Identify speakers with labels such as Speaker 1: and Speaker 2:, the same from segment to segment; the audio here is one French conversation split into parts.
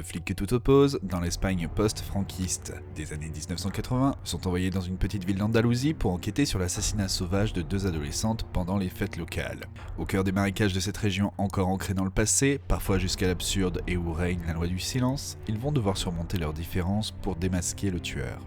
Speaker 1: Deux flics que tout oppose, dans l'Espagne post-franquiste des années 1980, sont envoyés dans une petite ville d'Andalousie pour enquêter sur l'assassinat sauvage de deux adolescentes pendant les fêtes locales. Au cœur des marécages de cette région encore ancrée dans le passé, parfois jusqu'à l'absurde et où règne la loi du silence, ils vont devoir surmonter leurs différences pour démasquer le tueur.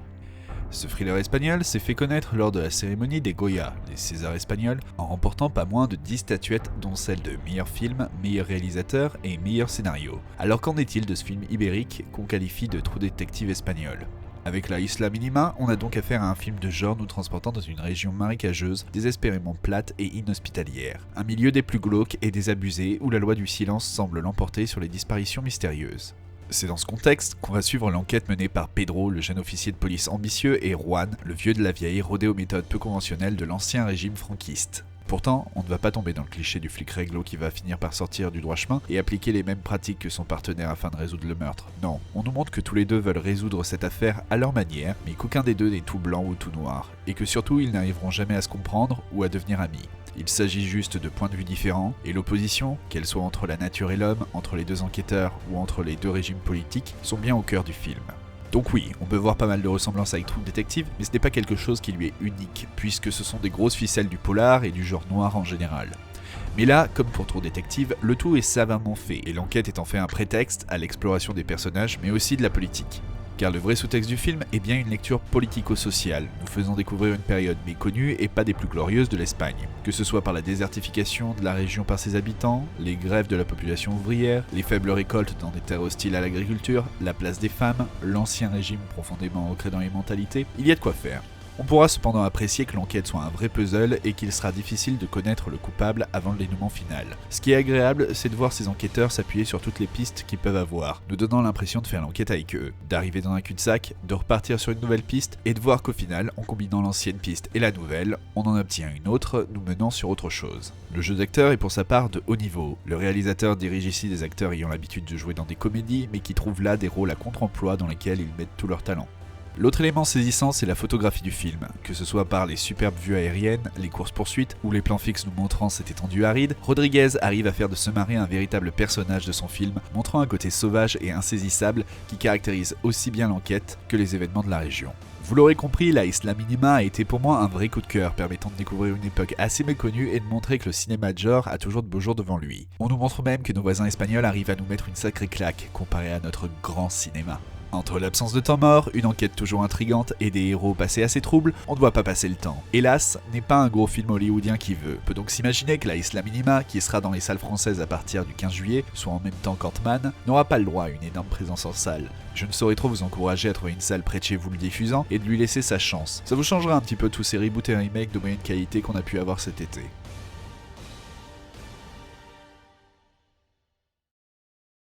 Speaker 1: Ce thriller espagnol s'est fait connaître lors de la cérémonie des Goya, les Césars espagnols, en remportant pas moins de 10 statuettes dont celle de meilleur film, meilleur réalisateur et meilleur scénario. Alors qu'en est-il de ce film ibérique qu'on qualifie de true détective espagnol ? Avec La Isla Minima, on a donc affaire à un film de genre nous transportant dans une région marécageuse, désespérément plate et inhospitalière. Un milieu des plus glauques et désabusés où la loi du silence semble l'emporter sur les disparitions mystérieuses. C'est dans ce contexte qu'on va suivre l'enquête menée par Pedro, le jeune officier de police ambitieux, et Juan, le vieux de la vieille, rodé aux méthodes peu conventionnelles de l'ancien régime franquiste. Pourtant, on ne va pas tomber dans le cliché du flic réglo qui va finir par sortir du droit chemin et appliquer les mêmes pratiques que son partenaire afin de résoudre le meurtre. Non, on nous montre que tous les deux veulent résoudre cette affaire à leur manière, mais qu'aucun des deux n'est tout blanc ou tout noir, et que surtout ils n'arriveront jamais à se comprendre ou à devenir amis. Il s'agit juste de points de vue différents, et l'opposition, qu'elle soit entre la nature et l'homme, entre les deux enquêteurs ou entre les deux régimes politiques, sont bien au cœur du film. Donc oui, on peut voir pas mal de ressemblances avec True Detective, mais ce n'est pas quelque chose qui lui est unique, puisque ce sont des grosses ficelles du polar et du genre noir en général. Mais là, comme pour True Detective, le tout est savamment fait, et l'enquête est en fait un prétexte à l'exploration des personnages, mais aussi de la politique. Car le vrai sous-texte du film est bien une lecture politico-sociale, nous faisant découvrir une période méconnue et pas des plus glorieuses de l'Espagne. Que ce soit par la désertification de la région par ses habitants, les grèves de la population ouvrière, les faibles récoltes dans des terres hostiles à l'agriculture, la place des femmes, l'ancien régime profondément ancré dans les mentalités, il y a de quoi faire. On pourra cependant apprécier que l'enquête soit un vrai puzzle et qu'il sera difficile de connaître le coupable avant le dénouement final. Ce qui est agréable, c'est de voir ces enquêteurs s'appuyer sur toutes les pistes qu'ils peuvent avoir, nous donnant l'impression de faire l'enquête avec eux, d'arriver dans un cul-de-sac, de repartir sur une nouvelle piste et de voir qu'au final, en combinant l'ancienne piste et la nouvelle, on en obtient une autre, nous menant sur autre chose. Le jeu d'acteur est pour sa part de haut niveau. Le réalisateur dirige ici des acteurs ayant l'habitude de jouer dans des comédies, mais qui trouvent là des rôles à contre-emploi dans lesquels ils mettent tout leur talent. L'autre élément saisissant, c'est la photographie du film, que ce soit par les superbes vues aériennes, les courses-poursuites ou les plans fixes nous montrant cette étendue aride, Rodriguez arrive à faire de ce marin un véritable personnage de son film, montrant un côté sauvage et insaisissable qui caractérise aussi bien l'enquête que les événements de la région. Vous l'aurez compris, La Isla Minima a été pour moi un vrai coup de cœur, permettant de découvrir une époque assez méconnue et de montrer que le cinéma de genre a toujours de beaux jours devant lui. On nous montre même que nos voisins espagnols arrivent à nous mettre une sacrée claque comparé à notre grand cinéma. Entre l'absence de temps mort, une enquête toujours intrigante et des héros passés assez troubles, on ne doit pas passer le temps. Hélas, n'est pas un gros film hollywoodien qui veut. On peut donc s'imaginer que La Isla Minima, qui sera dans les salles françaises à partir du 15 juillet, soit en même temps qu'Ant-Man, n'aura pas le droit à une énorme présence en salle. Je ne saurais trop vous encourager à trouver une salle près de chez vous le diffusant et de lui laisser sa chance. Ça vous changera un petit peu tous ces reboots et remakes de moyenne qualité qu'on a pu avoir cet été.